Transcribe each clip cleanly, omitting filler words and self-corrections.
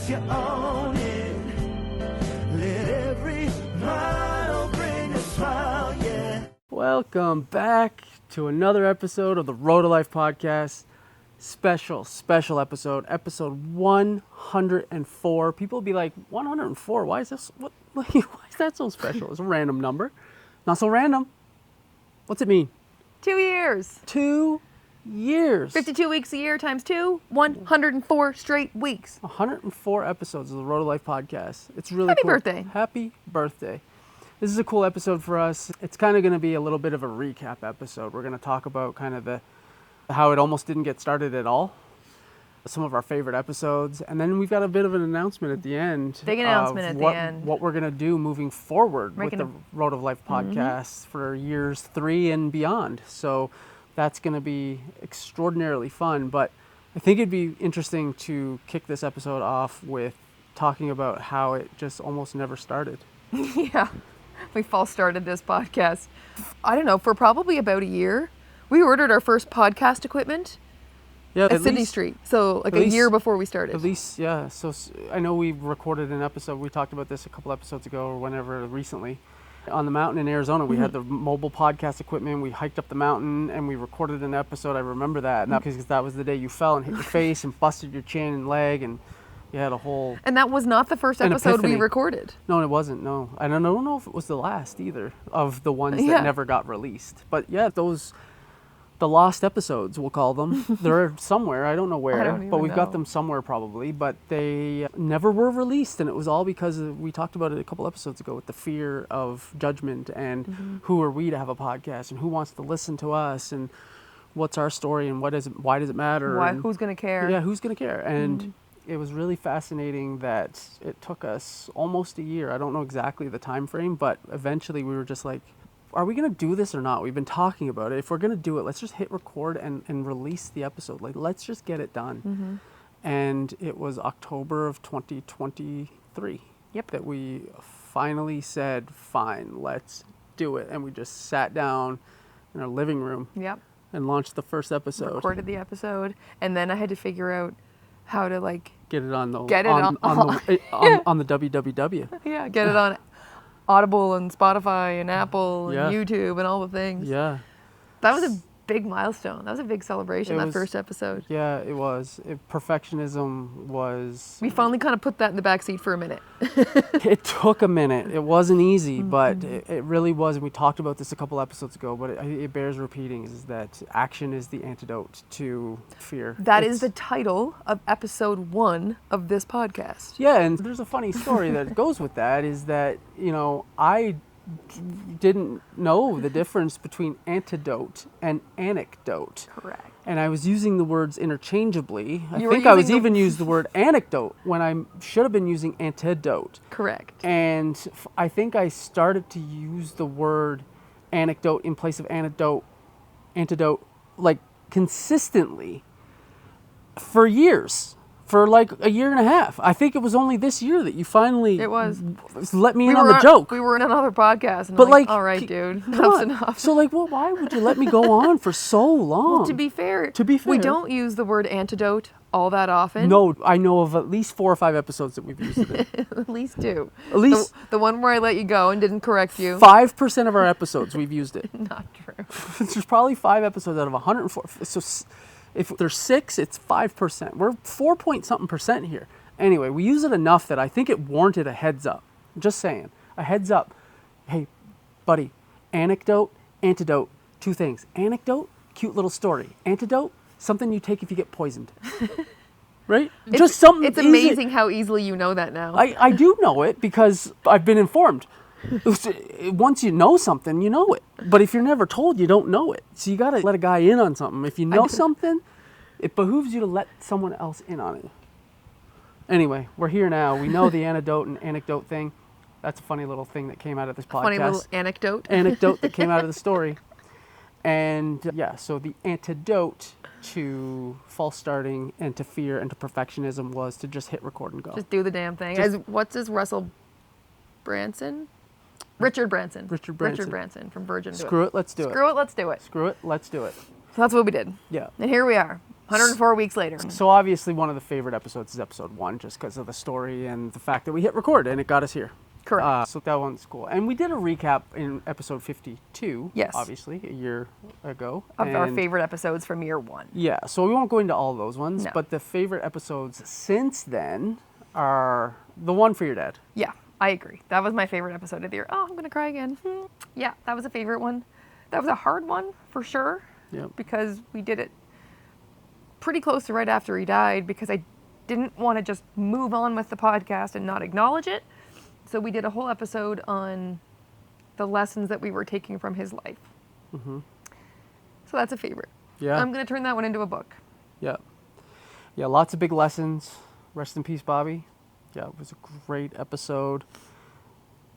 you own it. Let every mile bring a smile, yeah. Welcome back to another episode of the Road to Life podcast. Special episode 104. People will be like, 104? Why is this? Why is that so special? It's a random number. Not so random. What's it mean? 2 years. 2 years. 52 weeks a year times 2, 104 straight weeks. 104 episodes of the Road to Life podcast. It's really Happy cool. birthday. Happy birthday. This is a cool episode for us. It's kind of going to be a little bit of a recap episode. We're going to talk about kind of how it almost didn't get started at all. Some of our favorite episodes. And then we've got a bit of an announcement at the end. Big announcement at the end. What we're going to do moving forward with the Road of Life podcast for years 3 and beyond. So that's going to be extraordinarily fun. But I think it'd be interesting to kick this episode off with talking about how it just almost never started. Yeah, we false started this podcast. I don't know, for probably about a year. We ordered our first podcast equipment at Sydney Street. So like a year before we started. At least, yeah. So I know we recorded an episode. We talked about this a couple episodes ago or whenever recently. On the mountain in Arizona, we had the mobile podcast equipment. We hiked up the mountain and we recorded an episode. I remember that. And because that was the day you fell and hit your face and busted your chin and leg and you had a whole... And that was not the first episode we recorded. No, it wasn't, no. I don't know if it was the last either of the ones that never got released. But yeah, the lost episodes, we'll call them. They're somewhere, I don't know where, but we've got them somewhere probably. But they never were released, and it was all because we talked about it a couple episodes ago with the fear of judgment and who are we to have a podcast and who wants to listen to us and what's our story and why does it matter? Who's going to care? Yeah, who's going to care? And it was really fascinating that it took us almost a year. I don't know exactly the time frame, but eventually we were just like, are we going to do this or not? We've been talking about it. If we're going to do it, let's just hit record and release the episode. Like, let's just get it done. And it was October of 2023 that we finally said, fine, let's do it. And we just sat down in our living room and launched the first episode. Recorded the episode. And then I had to figure out how to get it on the www. Yeah, get it on Audible and Spotify and Apple and YouTube and all the things. Yeah. That was a big milestone. That was a big celebration, that first episode. Yeah, it was. Perfectionism was... We finally kind of put that in the back seat for a minute. It took a minute. It wasn't easy, but it really was. And we talked about this a couple episodes ago, but it bears repeating, is that action is the antidote to fear. That is the title of episode 1 of this podcast. Yeah, and there's a funny story that goes with that, is that, I didn't know the difference between antidote and anecdote. Correct. And I was using the words interchangeably. I think I was even used the word anecdote when I should have been using antidote. Correct. And I think I started to use the word anecdote in place of antidote, like consistently for years. For like a year and a half. I think it was only this year that you finally let me in on the joke. We were in another podcast, and but like, all right, dude, that's enough. So why would you let me go on for so long? Well, to be fair, we don't use the word antidote all that often. No, I know of at least 4 or 5 episodes that we've used it. At least 2. At least the one where I let you go and didn't correct you. 5% of our episodes we've used it. Not true. There's probably 5 episodes out of 104. So if there's 6, it's 5%. We're 4-point-something% here. Anyway, we use it enough that I think it warranted a heads up. Just saying. A heads up. Hey, buddy, anecdote, antidote, 2 things. Anecdote, cute little story. Antidote, something you take if you get poisoned. Right? Just something It's amazing how easily you know that now. I do know it because I've been informed. Once you know something, you know it. But if you're never told, you don't know it. So you got to let a guy in on something. If you know something, it behooves you to let someone else in on it. Anyway, we're here now. We know the antidote and anecdote thing. That's a funny little thing that came out of this podcast. Funny little anecdote. Anecdote that came out of the story. And so the antidote to false starting and to fear and to perfectionism was to just hit record and go. Just do the damn thing. What's his Russell Branson? Richard Branson from Virgin. Screw it, let's do it. Screw it, let's do it. Screw it, let's do it. So that's what we did. Yeah. And here we are. 104 weeks later. So obviously one of the favorite episodes is episode 1, just because of the story and the fact that we hit record and it got us here. Correct. So that one's cool. And we did a recap in episode 52, yes, obviously, a year ago. Of our favorite episodes from year 1. Yeah, so we won't go into all those ones, No. but the favorite episodes since then are the one for your dad. Yeah, I agree. That was my favorite episode of the year. Oh, I'm going to cry again. Yeah, that was a favorite one. That was a hard one, for sure. Yep. Because we did it pretty close to right after he died, because I didn't want to just move on with the podcast and not acknowledge it. So we did a whole episode on the lessons that we were taking from his life. Mm-hmm. So that's a favorite. Yeah. I'm going to turn that one into a book. Yeah. Yeah, lots of big lessons. Rest in peace, Bobby. Yeah, it was a great episode.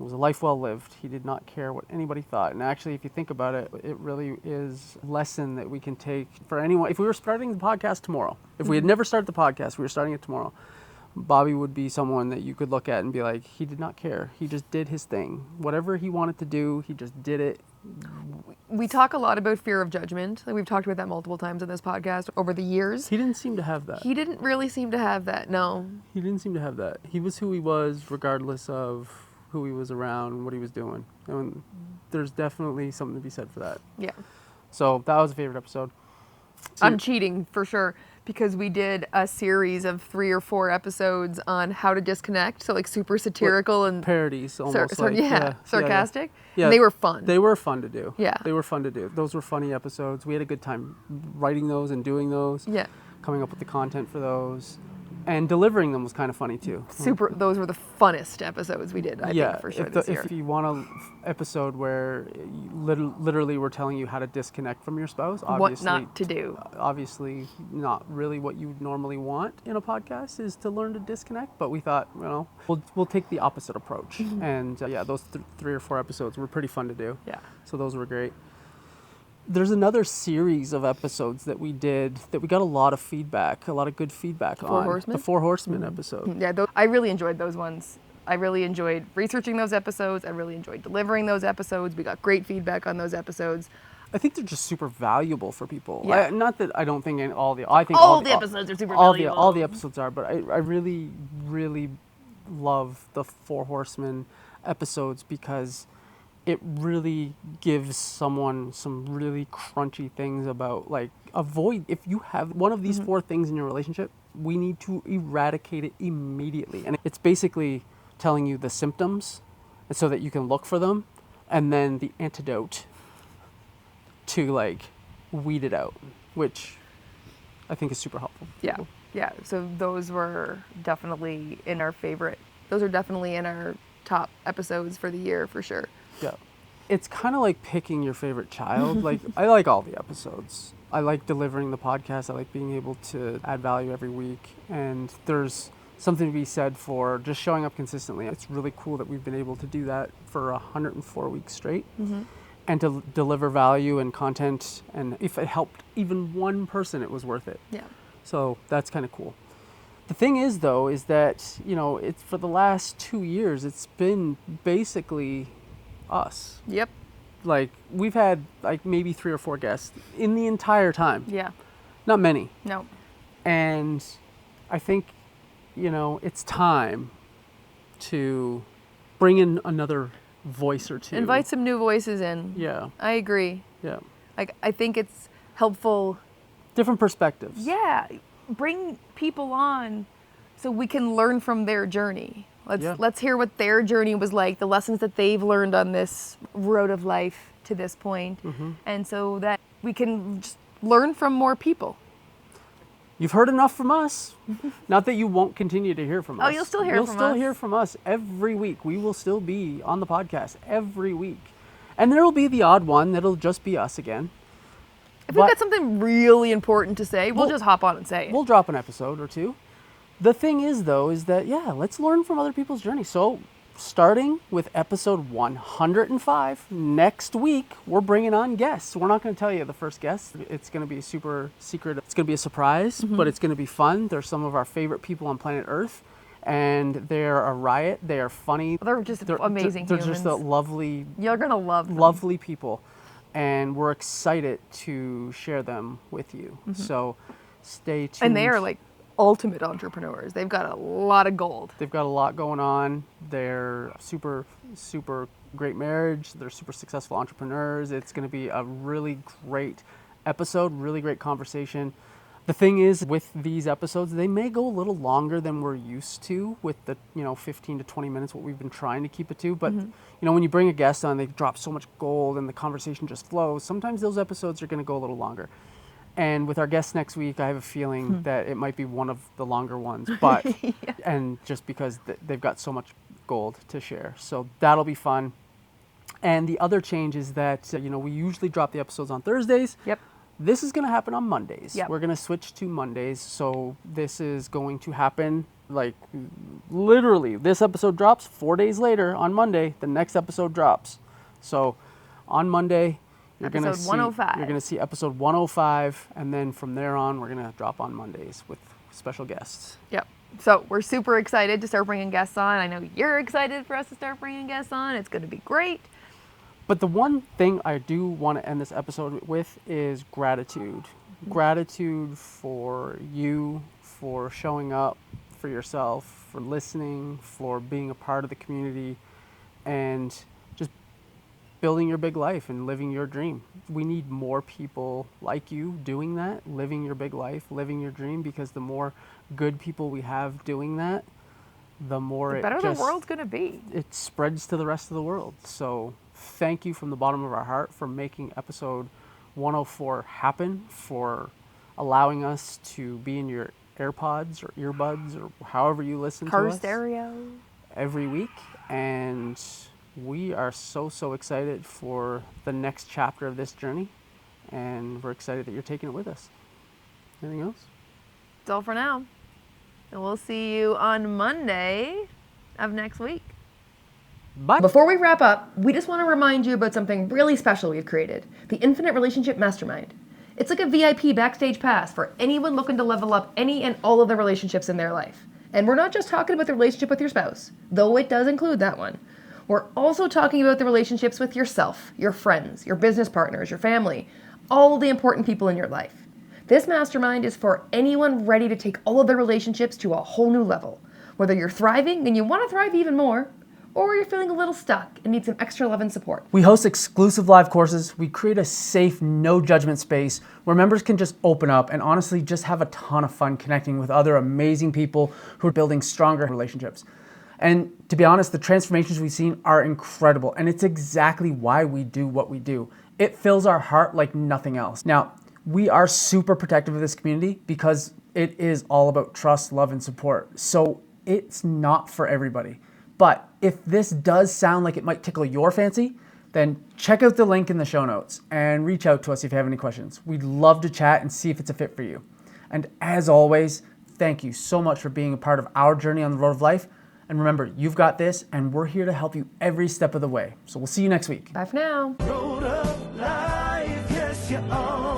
It was a life well lived. He did not care what anybody thought. And actually, if you think about it, it really is a lesson that we can take for anyone. If we were starting the podcast tomorrow, if we had never started the podcast, we were starting it tomorrow, Bobby would be someone that you could look at and be like, he did not care. He just did his thing. Whatever he wanted to do, he just did it. We talk a lot about fear of judgment. We've talked about that multiple times on this podcast over the years. He didn't seem to have that. He didn't really seem to have that, no. He didn't seem to have that. He was who he was, regardless of who he was around and what he was doing. And there's definitely something to be said for that. Yeah. So that was a favorite episode. I'm cheating for sure, because we did a series of 3 or 4 episodes on how to disconnect. So like super satirical and parodies, almost sarcastic. Yeah, and they were fun. They were fun to do. Yeah. They were fun to do. Those were funny episodes. We had a good time writing those and doing those. Yeah. Coming up with the content for those. And delivering them was kind of funny too. Those were the funnest episodes we did, I think, for sure this year. If you want an episode where literally we're telling you how to disconnect from your spouse, obviously, what not to do. Obviously not really what you would normally want in a podcast is to learn to disconnect, but we thought, we'll take the opposite approach. And those 3 or 4 episodes were pretty fun to do. Yeah. So those were great. There's another series of episodes that we did that we got a lot of feedback, a lot of good feedback on. Horsemen? The 4 Horsemen episode. Yeah, I really enjoyed those ones. I really enjoyed researching those episodes. I really enjoyed delivering those episodes. We got great feedback on those episodes. I think they're just super valuable for people. Yeah. Not that I don't think all the episodes are super valuable. All the episodes are, but I really, really love the 4 Horsemen episodes because it really gives someone some really crunchy things about, like, avoid, if you have one of these 4 things in your relationship, we need to eradicate it immediately. And it's basically telling you the symptoms so that you can look for them, and then the antidote to, like, weed it out, which I think is super helpful. Yeah. Yeah. So those were definitely in our favorite. Those are definitely in our top episodes for the year, for sure. Yeah. It's kind of like picking your favorite child. Like, I like all the episodes. I like delivering the podcast. I like being able to add value every week. And there's something to be said for just showing up consistently. It's really cool that we've been able to do that for 104 weeks straight. And to deliver value and content. And if it helped even one person, it was worth it. Yeah. So that's kind of cool. The thing is, though, is that, it's for the last 2 years, it's been basically us. Yep. Like, we've had like maybe 3 or 4 guests in the entire time. Yeah. Not many. No. And I think, it's time to bring in another voice or two. Invite some new voices in. Yeah. I agree. Yeah. I think it's helpful. Different perspectives. Yeah. Bring people on so we can learn from their journey. Let's hear what their journey was like, the lessons that they've learned on this road of life to this point, and so that we can just learn from more people. You've heard enough from us. Not that you won't continue to hear from us. Oh, you'll still hear from us. You'll still hear from us every week. We will still be on the podcast every week. And there will be the odd one that'll just be us again. If we've got something really important to say, we'll just hop on and say it. We'll drop an episode or 2. The thing is, though, is that, let's learn from other people's journey. So starting with episode 105, next week, we're bringing on guests. We're not going to tell you the first guest. It's going to be super secret. It's going to be a surprise, but it's going to be fun. They're some of our favorite people on planet Earth, and they're a riot. They are funny. They're just amazing They're humans. just a lovely... You're going to love them. Lovely people. And we're excited to share them with you. So Stay tuned. And they are like ultimate entrepreneurs. They've got a lot of gold. They've got a lot going on. They're super, super great marriage. They're super successful entrepreneurs. It's going to be a really great episode, really great conversation. The thing is, with these episodes, they may go a little longer than we're used to with the, 15 to 20 minutes, what we've been trying to keep it to. But, when you bring a guest on, they drop so much gold and the conversation just flows. Sometimes those episodes are going to go a little longer. And with our guest next week, I have a feeling that it might be one of the longer ones, but, and just because they've got so much gold to share. So that'll be fun. And the other change is that, we usually drop the episodes on Thursdays. Yep. This is going to happen on Mondays. Yep. We're going to switch to Mondays. So this is going to happen like literally. This episode drops 4 days later on Monday. The next episode drops. So on Monday, you're going to see 105. You're going to see episode 105, and then from there on, we're going to drop on Mondays with special guests. Yep. So we're super excited to start bringing guests on. I know you're excited for us to start bringing guests on. It's going to be great. But the one thing I do want to end this episode with is gratitude. Gratitude for you, for showing up for yourself, for listening, for being a part of the community, and just building your big life and living your dream. We need more people like you doing that, living your big life, living your dream, because the more good people we have doing that, the more the better the world's going to be. It spreads to the rest of the world. So thank you from the bottom of our heart for making episode 104 happen, for allowing us to be in your AirPods or earbuds or however you listen to us. Car stereo. Every week. And we are so, so excited for the next chapter of this journey. And we're excited that you're taking it with us. Anything else? That's all for now. And we'll see you on Monday of next week. Bye. Before we wrap up, we just want to remind you about something really special we've created, the Infinite Relationship Mastermind. It's like a VIP backstage pass for anyone looking to level up any and all of the relationships in their life. And we're not just talking about the relationship with your spouse, though it does include that one. We're also talking about the relationships with yourself, your friends, your business partners, your family, all the important people in your life. This mastermind is for anyone ready to take all of their relationships to a whole new level. Whether you're thriving and you want to thrive even more, or you're feeling a little stuck and need some extra love and support. We host exclusive live courses. We create a safe, no judgment space where members can just open up and honestly just have a ton of fun connecting with other amazing people who are building stronger relationships. And to be honest, the transformations we've seen are incredible, and it's exactly why we do what we do. It fills our heart like nothing else. Now, we are super protective of this community because it is all about trust, love, and support. So it's not for everybody. But if this does sound like it might tickle your fancy, then check out the link in the show notes and reach out to us if you have any questions. We'd love to chat and see if it's a fit for you. And as always, thank you so much for being a part of our journey on the road of life. And remember, you've got this, and we're here to help you every step of the way. So we'll see you next week. Bye for now. Road of life, yes, you are.